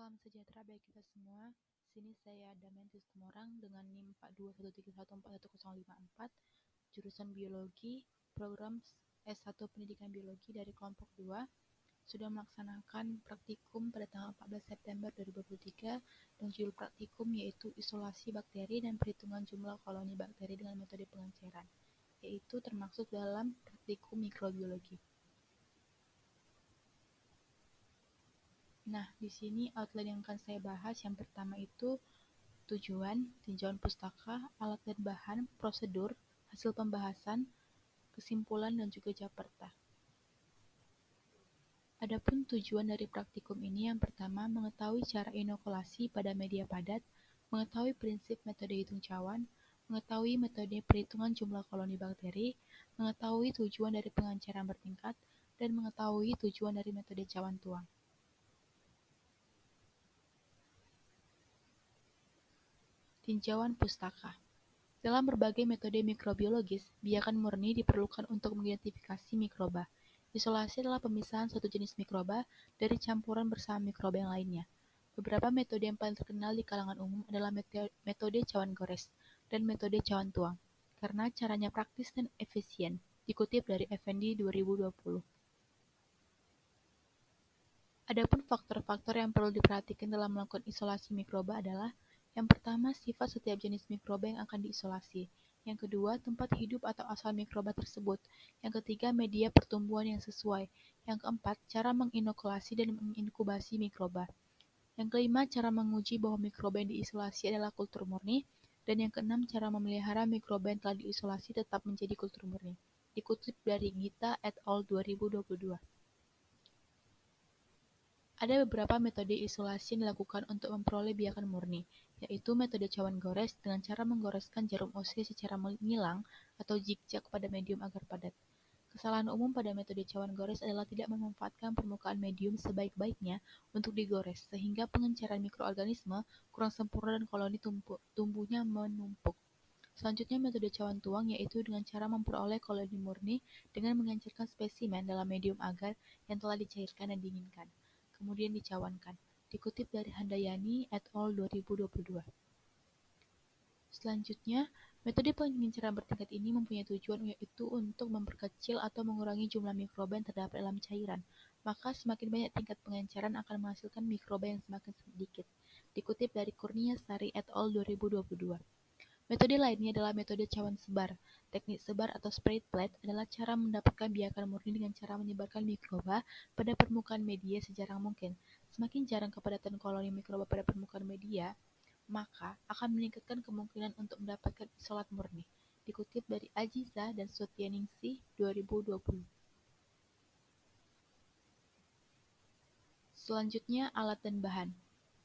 Salam sejahtera bagi kita semua. Sini saya Damayanti Tumorang dengan NIM 4213141054, jurusan Biologi, program S1 Pendidikan Biologi dari kelompok 2, sudah melaksanakan praktikum pada tanggal 14 September 2023 dan judul praktikum yaitu isolasi bakteri dan perhitungan jumlah koloni bakteri dengan metode pengenceran, yaitu termasuk dalam praktikum mikrobiologi. Nah, di sini outline yang akan saya bahas yang pertama itu tujuan, tinjauan pustaka, alat dan bahan, prosedur, hasil pembahasan, kesimpulan, dan juga japerta. Adapun tujuan dari praktikum ini yang pertama mengetahui cara inokulasi pada media padat, mengetahui prinsip metode hitung cawan, mengetahui metode perhitungan jumlah koloni bakteri, mengetahui tujuan dari pengenceran bertingkat, dan mengetahui tujuan dari metode cawan tuang. Tinjauan pustaka. Dalam berbagai metode mikrobiologis, biakan murni diperlukan untuk mengidentifikasi mikroba. Isolasi adalah pemisahan suatu jenis mikroba dari campuran bersama mikroba yang lainnya. Beberapa metode yang paling terkenal di kalangan umum adalah metode cawan gores dan metode cawan tuang, karena caranya praktis dan efisien, dikutip dari Effendi 2020. Adapun faktor-faktor yang perlu diperhatikan dalam melakukan isolasi mikroba adalah yang pertama, sifat setiap jenis mikroba yang akan diisolasi. Yang kedua, tempat hidup atau asal mikroba tersebut. Yang ketiga, media pertumbuhan yang sesuai. Yang keempat, cara menginokulasi dan menginkubasi mikroba. Yang kelima, cara menguji bahwa mikroba yang diisolasi adalah kultur murni. Dan yang keenam, cara memelihara mikroba yang telah diisolasi tetap menjadi kultur murni. Dikutip dari Gita et al. 2022. Ada beberapa metode isolasi yang dilakukan untuk memperoleh biakan murni, yaitu metode cawan gores dengan cara menggoreskan jarum OC secara menyilang atau zigzag pada medium agar padat. Kesalahan umum pada metode cawan gores adalah tidak memanfaatkan permukaan medium sebaik-baiknya untuk digores, sehingga pengenceran mikroorganisme kurang sempurna dan koloni tumbuhnya menumpuk. Selanjutnya metode cawan tuang yaitu dengan cara memperoleh koloni murni dengan mengencerkan spesimen dalam medium agar yang telah dicairkan dan dinginkan, kemudian dicawankan. Dikutip dari Handayani et al. 2022. Selanjutnya, metode pengenceran bertingkat ini mempunyai tujuan yaitu untuk memperkecil atau mengurangi jumlah mikroba yang terdapat dalam cairan. Maka semakin banyak tingkat pengenceran akan menghasilkan mikroba yang semakin sedikit. Dikutip dari Kurnia Sari et al. 2022. Metode lainnya adalah metode cawan sebar. Teknik sebar atau spread plate adalah cara mendapatkan biakan murni dengan cara menyebarkan mikroba pada permukaan media sejarang mungkin. Semakin jarang kepadatan koloni mikroba pada permukaan media, maka akan meningkatkan kemungkinan untuk mendapatkan isolat murni. Dikutip dari Ajiza dan Sutyaningsih 2020. Selanjutnya alat dan bahan,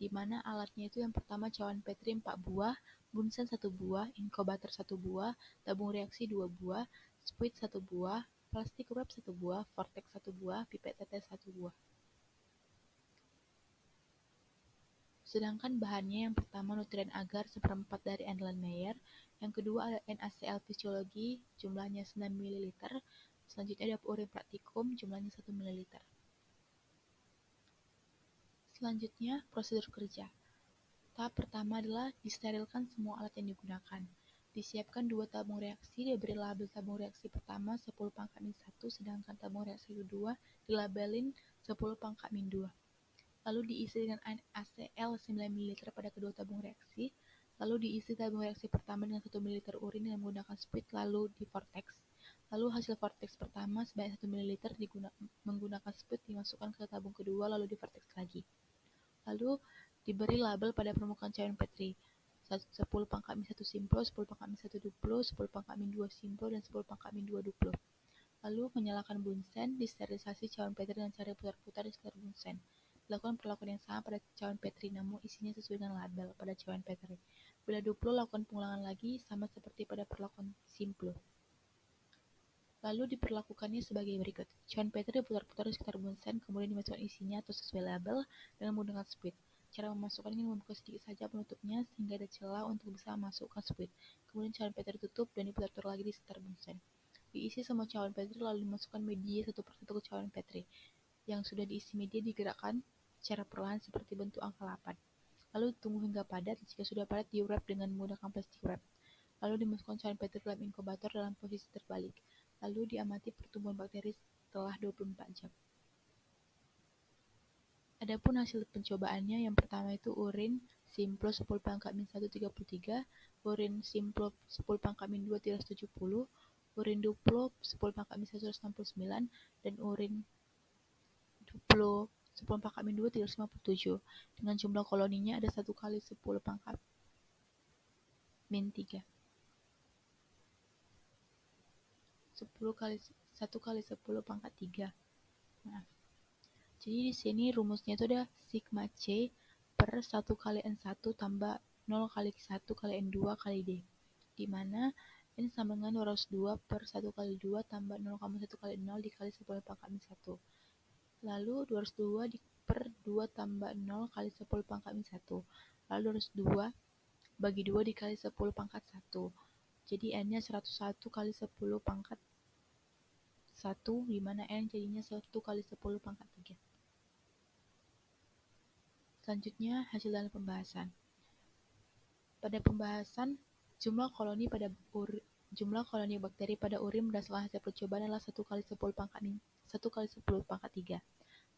di mana alatnya itu yang pertama cawan Petri 4 buah, Bunsen 1 buah, inkubator 1 buah, tabung reaksi 2 buah, spuit 1 buah, plastik wrap 1 buah, vortex 1 buah, pipet tetes 1 buah. Sedangkan bahannya yang pertama nutrien agar seperempat dari Erlenmeyer, yang kedua ada NaCl fisiologi jumlahnya 9 ml, selanjutnya ada urin praktikum jumlahnya 1 ml. Selanjutnya, prosedur kerja. Tahap pertama adalah disterilkan semua alat yang digunakan. Disiapkan 2 tabung reaksi, diberi label tabung reaksi pertama 10 pangkat min 1, sedangkan tabung reaksi kedua dilabelin 10 pangkat min 2. Lalu diisi dengan NaCl 9 ml pada kedua tabung reaksi, lalu diisi tabung reaksi pertama dengan 1 ml urin dengan menggunakan spuit lalu di vortex. Lalu hasil vortex pertama sebanyak 1 ml menggunakan spuit dimasukkan ke tabung kedua lalu di vortex lagi. Lalu diberi label pada permukaan cawan Petri 10 pangkat min 1 simplo, 10 pangkat min 1 duplo, 10 pangkat min 2 simplo, dan 10 pangkat min 2 duplo. Lalu menyalakan Bunsen, disterilisasi cawan Petri dengan cara putar-putar di sekitar Bunsen. Lakukan perlakuan yang sama pada cawan Petri, namun isinya sesuai dengan label pada cawan Petri. Bila duplo, lakukan pengulangan lagi, sama seperti pada perlakuan simplo. Lalu diperlakukannya sebagai berikut. Cawan Petri diputar-putar di sekitar Bunsen, kemudian dimasukkan isinya atau sesuai label dengan menggunakan spuit. Cara memasukkannya membuka sedikit saja penutupnya sehingga ada celah untuk bisa memasukkan spuit. Kemudian cawan Petri ditutup dan diputar-putar lagi di sekitar Bunsen. Diisi semua cawan Petri lalu dimasukkan media satu persatu ke cawan Petri. Yang sudah diisi media digerakkan secara perlahan seperti bentuk angka 8. Lalu tunggu hingga padat. Jika sudah padat, di-wrap dengan menggunakan plastik wrap. Lalu dimasukkan cairan Petri dalam inkubator dalam posisi terbalik. Lalu diamati pertumbuhan bakteri setelah 24 jam. Adapun hasil pencobaannya, yang pertama itu urin Simplo 10⁻⁻⁰33, urin Simplo 10⁻⁻2 urin Duplo 10⁻⁻169, dan urin Duplo 10⁻⁻2 357. Dengan jumlah koloninya ada 1 kali 10⁻⁻3. 10 kali 1 kali 10⁻3. Maaf. Jadi di sini rumusnya itu ada sigma C per 1 kali N1 tambah 0 kali 1 kali N2 kali D. Di mana N sama dengan 202 per 1 kali 2 tambah 0,1 kali 0 dikali 10⁻⁻1. Lalu 202 per 2 tambah 0 kali 10⁻⁻1. Lalu 202 bagi 2 dikali 10⁻1. Jadi N-nya 101 kali 10⁻1, di mana N jadinya 1 kali 10⁻3. Selanjutnya, hasil dalam pembahasan. Pada pembahasan, jumlah koloni bakteri pada urin berdasarkan hasil percobaan adalah 1 kali 10⁻3.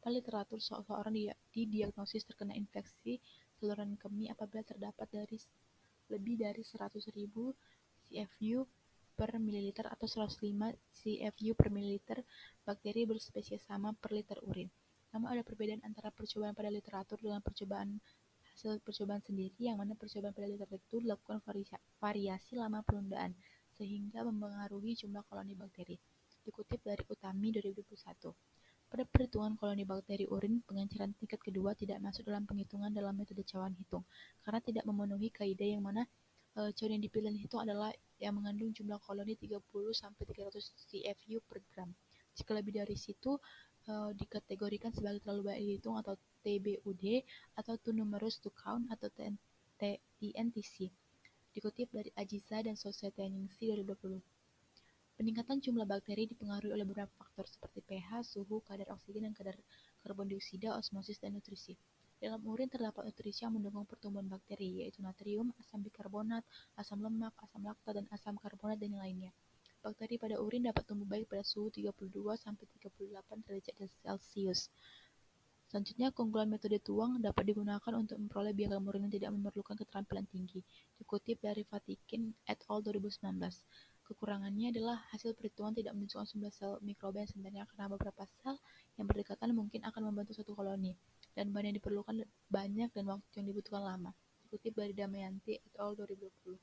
Pada literatur, seseorang didiagnosis terkena infeksi saluran kemih apabila terdapat lebih dari 100.000 CFU per mililiter atau 105 CFU per mililiter bakteri berspesies sama per liter urin. Namun ada perbedaan antara percobaan pada literatur dengan hasil percobaan sendiri, yang mana percobaan pada literatur itu dilakukan variasi lama penundaan sehingga mempengaruhi jumlah koloni bakteri. Dikutip dari Utami 2021. Pada perhitungan koloni bakteri urin, pengenceran tingkat kedua tidak masuk dalam penghitungan dalam metode cawan hitung karena tidak memenuhi kaidah, yang mana cawan yang dipilih itu adalah yang mengandung jumlah koloni 30-300 CFU per gram. Jika lebih dari situ, dikategorikan sebagai terlalu banyak dihitung atau TBUD, atau too numerous to count atau TNTC. Dikutip dari Ajiza dan Society 2020. Peningkatan jumlah bakteri dipengaruhi oleh beberapa faktor seperti pH, suhu, kadar oksigen dan kadar karbon dioksida, osmosis, dan nutrisi. Dalam urin terdapat nutrisi yang mendukung pertumbuhan bakteri, yaitu natrium, asam bikarbonat, asam lemak, asam laktat, dan asam karbonat, dan yang lainnya. Bakteri pada urin dapat tumbuh baik pada suhu 32-38 derajat Celcius. Selanjutnya, keunggulan metode tuang dapat digunakan untuk memperoleh biaya urin yang tidak memerlukan keterampilan tinggi. Dikutip dari Vatikin et al. 2019. Kekurangannya adalah hasil perhitungan tidak menunjukkan jumlah sel mikroba yang sebenarnya, karena beberapa sel yang berdekatan mungkin akan membentuk satu koloni, dan bahan yang diperlukan banyak dan waktu yang dibutuhkan lama. Dikutip dari Damayanti et al. 2020.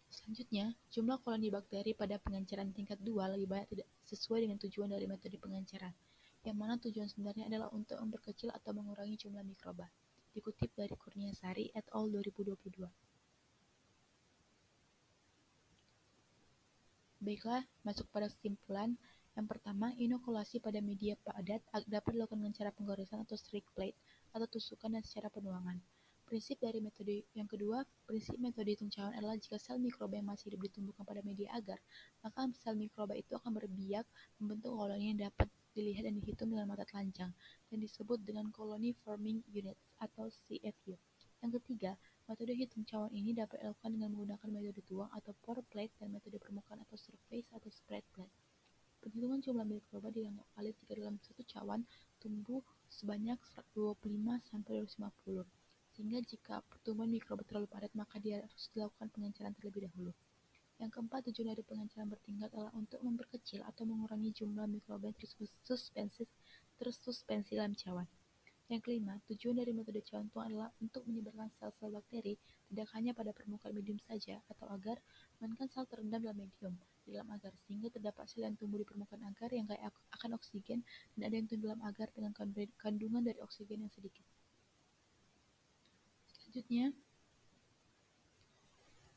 Selanjutnya, jumlah koloni bakteri pada pengenceran tingkat 2 lebih banyak tidak sesuai dengan tujuan dari metode pengenceran, yang mana tujuan sebenarnya adalah untuk memperkecil atau mengurangi jumlah mikroba. Dikutip dari Kurniasari et al. 2022. Baiklah, masuk pada kesimpulan. Yang pertama, inokulasi pada media padat dapat dilakukan dengan cara penggoresan atau strike plate, atau tusukan dan secara penuangan. Prinsip dari metode yang kedua, prinsip metode hitung cawan adalah jika sel mikroba yang masih hidup ditumbuhkan pada media agar, maka sel mikroba itu akan berbiak membentuk koloni yang dapat dilihat dan dihitung dengan mata telanjang, dan disebut dengan colony forming units atau CFU. Yang ketiga, metode hitung cawan ini dapat dilakukan dengan menggunakan metode tuang atau pour plate dan metode permukaan atau surface atau spread plate. Penghitungan jumlah mikroba dianggap valid jika dalam satu cawan tumbuh sebanyak 25-250. Sehingga jika pertumbuhan mikroba terlalu padat, maka dia harus dilakukan pengenceran terlebih dahulu. Yang keempat, tujuan dari pengenceran bertingkat adalah untuk memperkecil atau mengurangi jumlah mikroba yang tersuspensi dalam cawan. Yang kelima, tujuan dari metode cawan tuang adalah untuk menyebarkan sel-sel bakteri tidak hanya pada permukaan medium saja atau agar, melainkan sel terendam dalam medium, di dalam agar, sehingga terdapat sel yang tumbuh di permukaan agar yang kaya akan oksigen, dan ada yang tumbuh dalam agar dengan kandungan dari oksigen yang sedikit. Selanjutnya,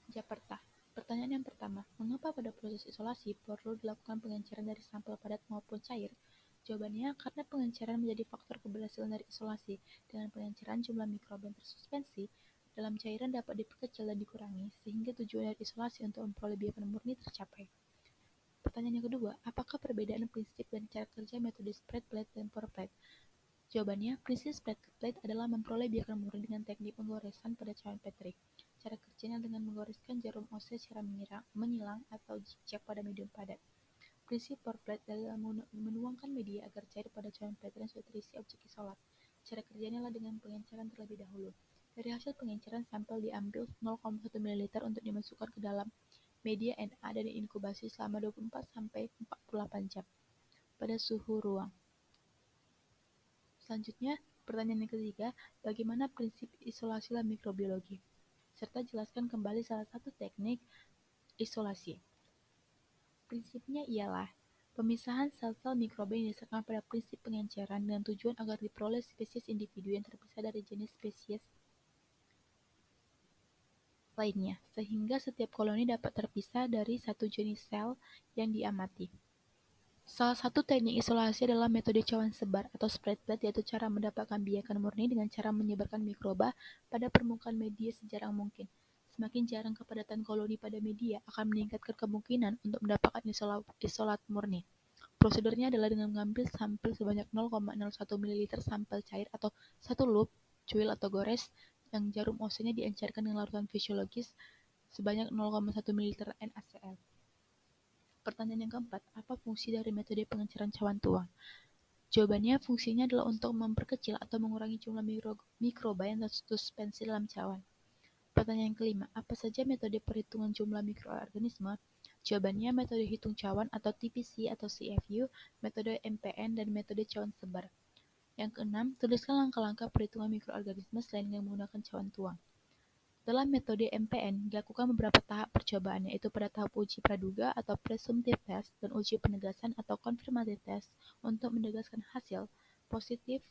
Jakarta. Pertanyaan yang pertama, mengapa pada proses isolasi perlu dilakukan pengenceran dari sampel padat maupun cair? Jawabannya, karena pengenceran menjadi faktor keberhasilan dari isolasi. Dengan pengenceran, jumlah mikroba yang tersuspensi dalam cairan dapat diperkecil dan dikurangi, sehingga tujuan dari isolasi untuk memperoleh biakan murni tercapai. Pertanyaan yang kedua, apakah perbedaan prinsip dan cara kerja metode spread plate dan pour plate? Jawabannya, prinsip spread plate adalah memperoleh biakan murni dengan teknik penggoresan pada cawan Petri. Cara kerjanya dengan menggoreskan jarum ose secara menyilang atau zigzag pada medium padat. Prinsip pour plate adalah menuangkan media agar cair pada cawan Petri yang sudah terisi objek isolat. Cara kerjanya adalah dengan pengenceran terlebih dahulu. Dari hasil pengenceran, sampel diambil 0,1 ml untuk dimasukkan ke dalam media Na dan diinkubasi selama 24 sampai 48 jam pada suhu ruang. Selanjutnya, pertanyaan yang ketiga, bagaimana prinsip isolasi dalam mikrobiologi? Serta jelaskan kembali salah satu teknik isolasi. Prinsipnya ialah pemisahan sel-sel mikroba yang didasarkan pada prinsip pengenceran dengan tujuan agar diperoleh spesies individu yang terpisah dari jenis spesies lainnya, sehingga setiap koloni dapat terpisah dari satu jenis sel yang diamati. Salah satu teknik isolasi adalah metode cawan sebar atau spread plate, yaitu cara mendapatkan biakan murni dengan cara menyebarkan mikroba pada permukaan media sejarang mungkin. Semakin jarang kepadatan koloni pada media akan meningkatkan kemungkinan untuk mendapatkan isolat murni. Prosedurnya adalah dengan mengambil sampel sebanyak 0,01 ml sampel cair atau satu loop, cuil atau gores, yang jarum ose-nya diencerkan dengan larutan fisiologis sebanyak 0,1 ml NaCl. Pertanyaan yang keempat, apa fungsi dari metode pengenceran cawan tuang? Jawabannya, fungsinya adalah untuk memperkecil atau mengurangi jumlah mikroba yang tersuspensi dalam cawan. Pertanyaan yang kelima, apa saja metode perhitungan jumlah mikroorganisme? Jawabannya, metode hitung cawan atau TPC atau CFU, metode MPN, dan metode cawan sebar. Yang keenam, tuliskan langkah-langkah perhitungan mikroorganisme selain dengan menggunakan cawan tuang. Dalam metode MPN, dilakukan beberapa tahap percobaan, yaitu pada tahap uji praduga atau presumptive test dan uji penegasan atau confirmative test untuk menegaskan hasil positif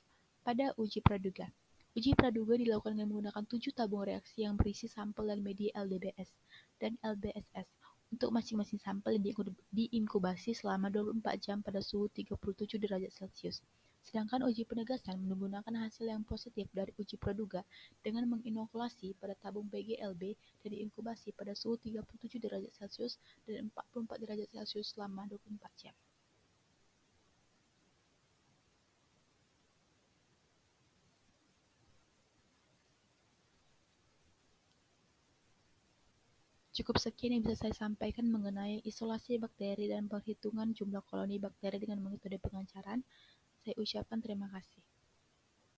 pada uji praduga. Uji praduga dilakukan dengan menggunakan 7 tabung reaksi yang berisi sampel dan media LDBS dan LBSS untuk masing-masing sampel yang diinkubasi selama 24 jam pada suhu 37 derajat Celcius. Sedangkan uji penegasan menggunakan hasil yang positif dari uji praduga dengan menginokulasi pada tabung PGLB dan diinkubasi pada suhu 37 derajat Celcius dan 44 derajat Celcius selama 24 jam. Cukup sekian yang bisa saya sampaikan mengenai isolasi bakteri dan perhitungan jumlah koloni bakteri dengan metode pengenceran. Saya ucapkan terima kasih.